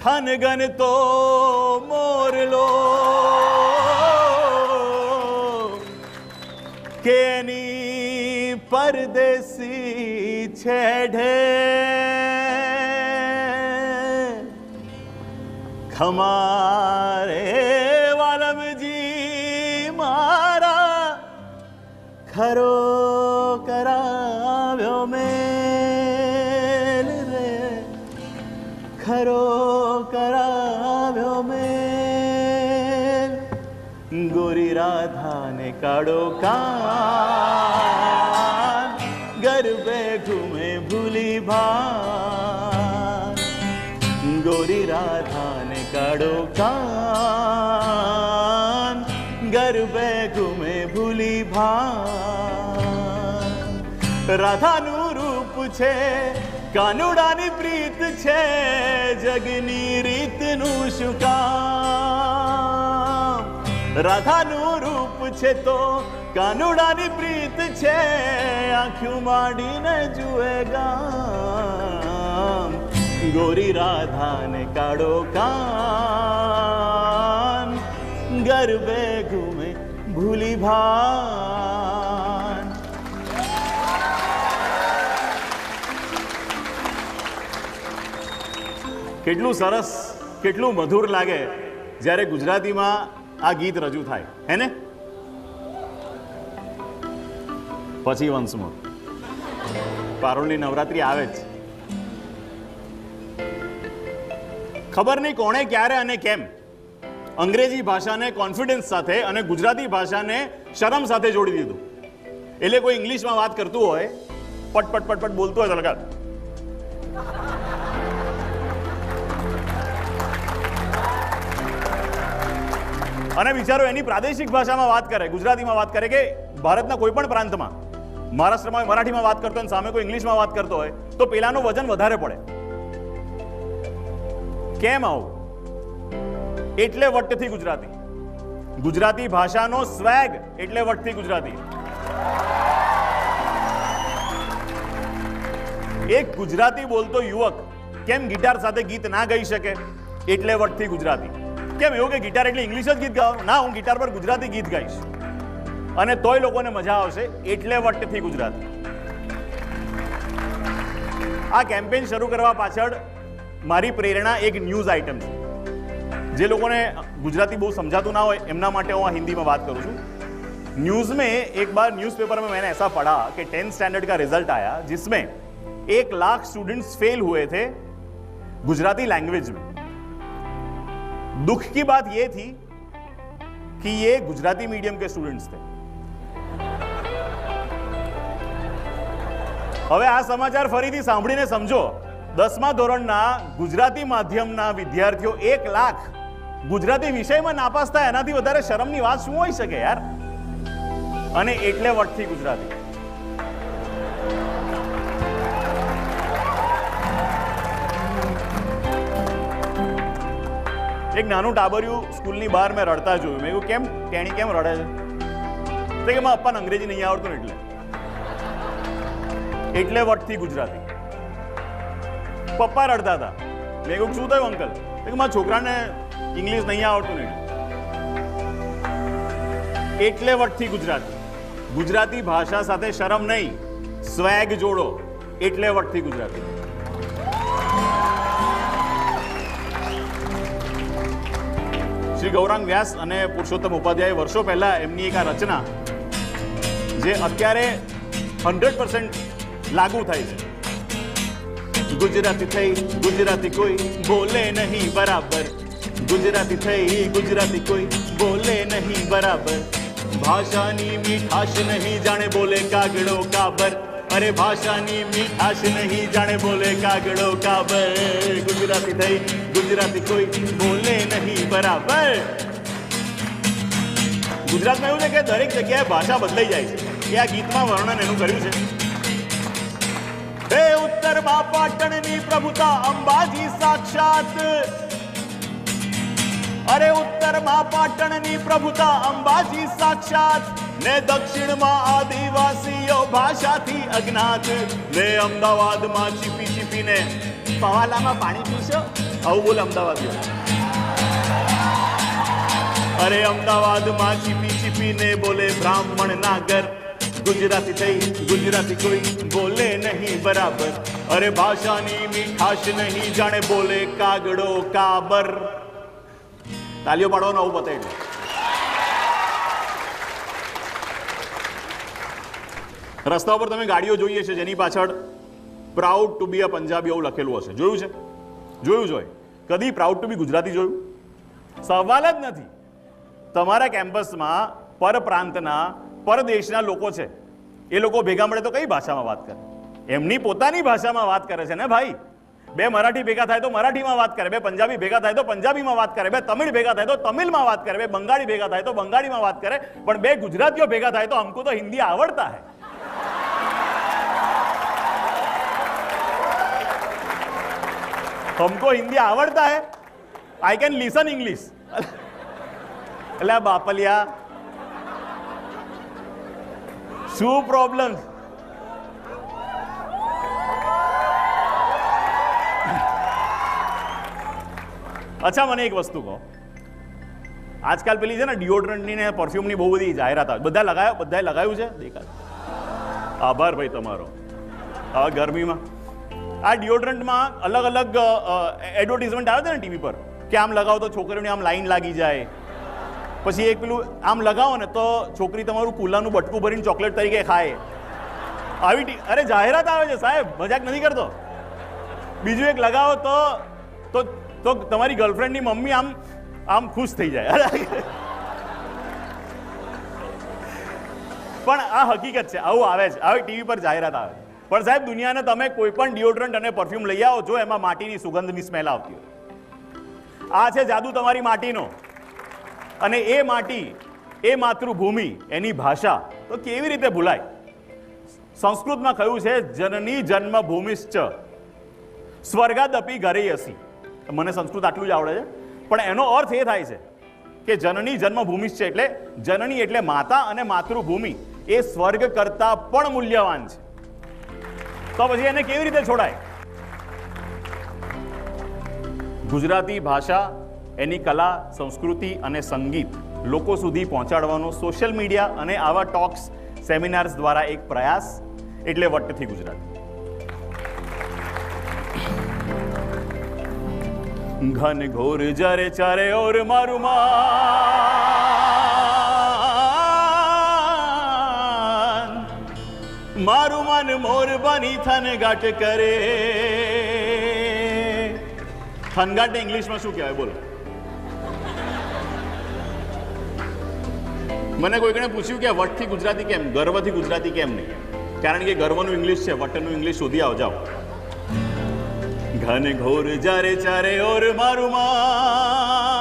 થનગન તો મોરલો કેની પરદેસી છેડે ખમારે વાલમજી મારા ખરો કરાવ્યો મેલ રે ખરો કરાવ્યો મેલ ગોરી રાધાને કાળો કાન ગરબે ઘૂમે ભૂલી ભાન ગોરી રાધાને કાળો કાન ગરબે ઘૂમે ભૂલી ભાન રાધાનું રૂપ છે કાનુડાની પ્રીત છે જગની રીતનું શું કામ રાધાનું રૂપ છે તો કાનુડાની પ્રીત છે આંખું માંડીને જુએ ગામ ગોરી રાધાને કાળો કાન ગરબે ઘૂમે ભૂલી ભાન કેટલું સરસ કેટલું મધુર લાગે જ્યારે ગુજરાતીમાં આ ગીત રજૂ થાય હે ને પછી વન્સ મોર પારોલની નવરાત્રી આવે જ ખબર નહીં કોણે ક્યારે અને કેમ અંગ્રેજી ભાષાને કોન્ફિડન્સ સાથે અને ગુજરાતી ભાષાને શરમ સાથે જોડી દીધું એટલે કોઈ ઇંગ્લિશમાં વાત કરતું હોય પટ પટ પટ પટ બોલતું હોય તો લગા અને બિચારો એની પ્રાદેશિક ભાષામાં વાત કરે ગુજરાતીમાં વાત કરે કે ભારતના કોઈ પણ પ્રાંતમાં મહારાષ્ટ્રમાં મરાઠીમાં વાત કરતો હોય સામે કોઈ ઇંગ્લિશમાં વાત કરતો હોય તો પેલાનું વજન વધારે પડે કેમ આવું એટલે વટથી ગુજરાતી ગુજરાતી ભાષાનો સ્વેગ એટલે વટથી ગુજરાતી એક ગુજરાતી બોલતો યુવક કેમ ગિટાર સાથે ગીત ના ગાઈ શકે એટલે વટથી ગુજરાતી કેમ એવું કે ગિટાર એટલે ઇંગ્લિશ જ ગીત ગાવ ના હું ગિટાર પર ગુજરાતી ગીત ગાઈશ અને તોય લોકોને મજા આવશે એટલે વટથી ગુજરાતી આ કેમ્પેન શરૂ કરવા પાછળ મારી પ્રેરણા એક ન્યૂઝ આઇટમ છે જે લોકોને ગુજરાતી બહુ समझाતું ना हो एमना माटे હું हिंदी में बात करूँ छूँ न्यूज़ में एक बार न्यूज़पेपर में मैंने ऐसा पढ़ा कि 10th स्टैंडर्ड का रिजल्ट आया जिसमें 1 लाख स्टूडेंट्स फेल हुए थे गुजराती लैंग्वेज में दुख की बात ये थी कि ये गुजराती मीडियम के स्टूडेंट्स थे હવે આ સમાચાર ફરીથી સાંભળીને સમજો 10મા ધોરણના ગુજરાતી માધ્યમના વિદ્યાર્થીઓ 1 લાખ ગુજરાતી વિષયમાં નાપાસ થાય એનાથી વધારે શરમની વાત શું હોઈ શકે યાર અને એટલે વટથી ગુજરાતી એક નાનું ટાબરિયું સ્કૂલની બહાર મેં રડતા જોયું મેં કહ્યું કેમ ટેણી કેમ રડે છે તો કે મારા પપ્પાને અંગ્રેજી નહીં આવડતું એટલે વટથી ગુજરાતી પપ્પા રડતા હતા મેં કહ્યું શું થયું અંકલ કે મારા છોકરાને ઇંગ્લિશ નહીં આવડતું ને એટલે વટથી ગુજરાતી ગુજરાતી ભાષા સાથે શરમ નહીં સ્વેગ જોડો એટલે વટથી ગુજરાતી શ્રી ગૌરાંગ વ્યાસ અને પુરુષોત્તમ ઉપાધ્યાય વર્ષો પહેલા એમની એક આ રચના જે અત્યારે 100% લાગુ થાય છે गुजराती थई गुजराती कोई बोले नहीं बराबर गुजराती थई गुजराती कोई बोले नहीं बराबर भाषानी मीठाश नहीं जाने बोले कागड़ो काबर अरे भाषानी मीठाश नहीं जाने बोले कागड़ो काबर गुजराती थई गुजराती कोई बोले नहीं बराबर ગુજરાતમાં એવું છે કે દરેક જગ્યાએ ભાષા બદલાઈ જાય છે એ આ ગીતમાં વર્ણન એનું કર્યું છે उत्तरमा पाटणनी प्रभुता अंबाजी साक्षात अरे उत्तरमा पाटणनी प्रभुता अंबाजी साक्षात ने दक्षिणમાં આદિવાસીઓ ભાષાથી અજ્ઞાત ને અમદાવાદમાં ચીપી ચીપીને પવાલામાં પાણી પીશો, આવું બોલે અમદાવાદીઓ. અરે અમદાવાદમાં ચીપી ચીપીને બોલે બ્રાહ્મણ નાગર, ગુજરાતી થઈ ગુજરાતી કોઈ બોલે નહીં બરાબર. અરે ભાષાની મીઠાશ નહીં જાણે બોલે કાગડો કાબર. તાલીઓ પાડવાનો આવું બતાવી. રસ્તા ઉપર તમે ગાડીઓ જોઈએ છે જેની પાછળ પ્રાઉડ ટુ બી અ પંજાબી એવું લખેલું હશે. જોયું છે? જોયું જોઈએ. કદી પ્રાઉડ ટુ બી ગુજરાતી જોયું? સવાલ જ નથી. તમારા કેમ્પસમાં પરપ્રાંતના પરદેશના લોકો છે, એ લોકો ભેગા મળે તો કઈ ભાષામાં વાત કરે? એમની પોતાની ભાષામાં વાત કરે છે ને ભાઈ. બે મરાઠી ભેગા થાય તો મરાઠીમાં વાત કરે, બે પંજાબી ભેગા થાય તો પંજાબીમાં વાત કરે, બે તમિળ ભેગા થાય તો તમિલમાં વાત કરે, બે બંગાળી ભેગા થાય તો બંગાળીમાં વાત કરે. પણ બે ગુજરાતીઓ ભેગા થાય તો हमको तो हिंदी आवड़ता है. हमको हिंदी आवड़ता है, आई कैन लिसन इंग्लिश. એટલે બાપલિયા શું પ્રોબ્લેમ? અચ્છા મને એક વસ્તુ કહો, આજકાલ પેલી છે ને ડિઓડ્રન્ટની ને પરફ્યુમની બહુ બધી જાહેરાત આવે, બધા લગાવ્યો? બધાએ લગાવ્યું છે? દેખાય. આભાર ભાઈ તમારો. આ ગરમીમાં આ ડિઓડ્રન્ટમાં અલગ અલગ એડવર્ટિઝમેન્ટ આવે છે ને ટીવી પર કે આમ લગાવો તો છોકરીઓને આમ લાઈન લાગી જાય. પછી એક પેલું આમ લગાવો ને તો છોકરી તમારું કુલાનું બટકું ભરીને ચોકલેટ તરીકે ખાય. આવી અરે જાહેરાત આવે છે સાહેબ, મજાક નથી કરતો. બીજું એક લગાવો તો તમારી ગર્લફ્રેન્ડની મમ્મી આમ આમ ખુશ થઈ જાય. પણ આ હકીકત છે, આવું આવે છે, આવી ટીવી પર જાહેરાત આવે છે. પણ સાહેબ દુનિયાને તમે કોઈ પણ ડિઓડ્રન્ટ અને પરફ્યુમ લઈ આવો, જો એમાં માટીની સુગંધની સ્મેલ આવતી હોય. આ છે જાદુ તમારી માટીનો. અને એ માટી, એ માતૃભૂમિ, એની ભાષા તો કેવી રીતે ભૂલાય? સંસ્કૃતમાં કહ્યું છે જનની જન્મભૂમિશ્ચ સ્વર્ગાદપી ગરેયસી. મને સંસ્કૃત આટલું જ આવડે છે, પણ એનો અર્થ એ થાય છે કે જનની જન્મભૂમિશ્ચ એટલે જનની એટલે માતા, અને માતૃભૂમિ એ સ્વર્ગ કરતા પણ મૂલ્યવાન છે. તો પછી એને કેવી રીતે છોડાય? ગુજરાતી ભાષા, એની કલા, સંસ્કૃતિ અને સંગીત લોકો સુધી પહોંચાડવાનો સોશિયલ મીડિયા અને આવા ટોક્સ, સેમિનાર્સ દ્વારા એક પ્રયાસ, એટલે વટથી ગુજરાતી. ઘન ઘોર જરે ચારે ઓર મારું મારું મન મોર બની થન ગાટ કરે. થનગાટ ઇંગ્લિશમાં શું કહેવાય બોલો? મને કોઈકને પૂછ્યું કે વટથી ગુજરાતી કેમ, ગર્વથી ગુજરાતી કેમ નહીં? કારણ કે ગર્વનું ઇંગ્લિશ છે, વટનું ઇંગ્લિશ શોધી આવો જાઓ. ઘન ઘોર જારે ચારે ઓર મારું માન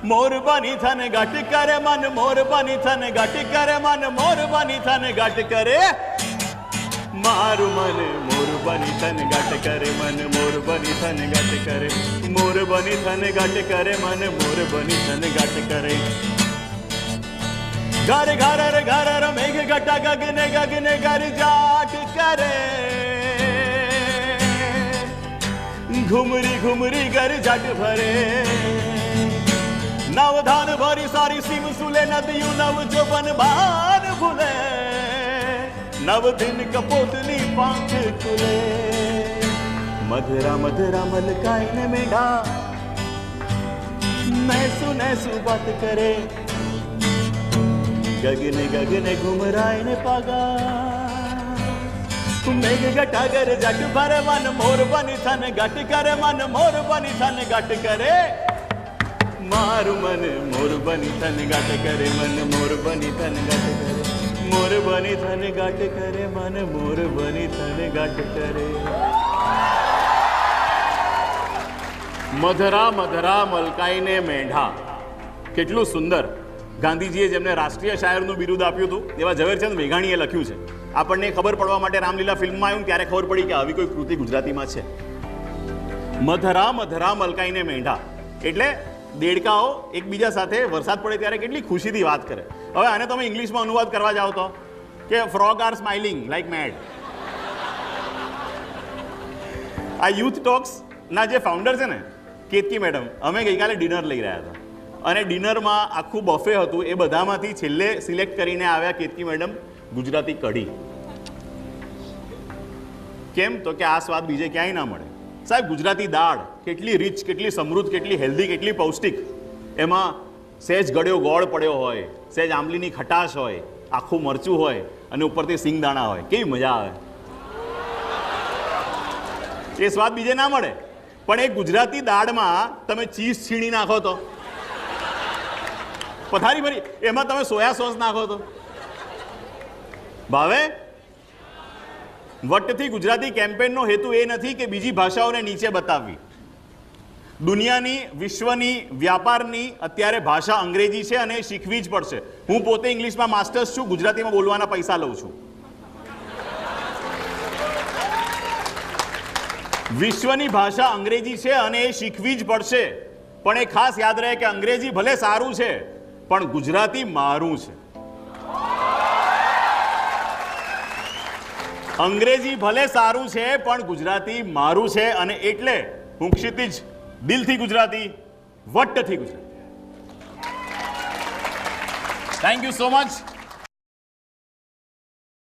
મોર બની થન ગાટ કરે મન, મોર બની થન ગાટ કરે મન, મોર બની થન ગાટ કરે મારું મન, મોર બની થન ગાટ કરે મન, મોર બની થન ગાટ કરે, મોર બની થન ગાટ કરે મન, મોર બની થન ગાટ કરે. ઘર ઘર ઘર મેઘ ઘટા ગગને ગગને ઘર જાટ કરે, ઘુમરી ઘુમરી ઘર જાટ ભરે. નવધાન ભરી સારી સીમ સુલે નદિયું નવ જોબન બાર ભૂલે, નવ દિન કપોતની પાંખ ખુલે. મધરા મધરા મલકાઈને મેઢા નૈસુ નૈસુ બાત કરે, ગગને ગગને ઘુમરાઈને પાગા. મેઘ ઘટાગર જટ ભરે મન, મોર બની થન ઘટ કરે મન, મોર બની થન ઘટ કરે મારું મન, મોર બની થન ઘટ કરે મન, મોર બની થન ઘટ કરે, મોર બની થન ઘટ કરે મન, મોર બની થન ઘટ કરે. મધરા મધરા મલકાઈને મેઢા, કેટલું સુંદર. ગાંધીજીએ જેમને રાષ્ટ્રીય શાયરનું બિરુદ આપ્યું હતું એવા ઝવેરચંદ મેઘાણીએ લખ્યું છે. આપણને ખબર પડવા માટે રામલીલા ફિલ્મમાં આવ્યું ત્યારે ખબર પડી કે આવી કોઈ કૃતિ ગુજરાતીમાં છે. મધરા મધરા મલકાઈને મેઢા એટલે દેડકાઓ એકબીજા સાથે વરસાદ પડે ત્યારે કેટલી ખુશીથી વાત કરે. હવે આને તમે ઇંગ્લિશમાં અનુવાદ કરવા જાઓ તો કે ફ્રોગ આર સ્માઇલિંગ લાઈક મેડ. આ યુથ ટોક્સના જે ફાઉન્ડર છે ને કેતકી મેડમ, અમે ગઈકાલે ડિનર લઈ રહ્યા હતા અને ડિનરમાં આખું બફે હતું. એ બધામાંથી છેલ્લે સિલેક્ટ કરીને આવ્યા કેતકી મેડમ ગુજરાતી કઢી. કેમ? તો કે આ સ્વાદ બીજે ક્યાંય ના મળે. સાહેબ, ગુજરાતી દાળ કેટલી રીચ, કેટલી સમૃદ્ધ, કેટલી હેલ્ધી, કેટલી પૌષ્ટિક. એમાં સહેજ ગળ્યો ગોળ પડ્યો હોય, સહેજ આંબલીની ખટાશ હોય, આખું મરચું હોય અને ઉપરથી સિંગદાણા હોય. કેવી મજા આવે! એ સ્વાદ બીજે ના મળે. પણ એ ગુજરાતી દાળમાં તમે ચીઝ છીણી નાખો તો, પથારી ભરી, એમાં તમે સોયા સોસ નાખો તો ભાવે. વટથી ગુજરાતી કેમ્પેનનો હેતુ એ નથી કે બીજી ભાષાઓને નીચે બતાવવી. દુનિયાની, વિશ્વની, વ્યાપારની અત્યારે ભાષા અંગ્રેજી છે અને એ શીખવી જ પડશે. હું પોતે ઇંગ્લિશમાં માસ્ટર્સ છું, ગુજરાતીમાં બોલવાના પૈસા લઉં છું. વિશ્વની ભાષા અંગ્રેજી છે અને એ શીખવી જ પડશે. પણ એ ખાસ યાદ રહે કે અંગ્રેજી ભલે સારું છે પણ ગુજરાતી મારું છે. અંગ્રેજી ભલે સારું છે પણ ગુજરાતી મારું છે. અને એટલે હું ક્ષિતિજ દિલથી ગુજરાતી, વટથી Gujarati. Thank you so much.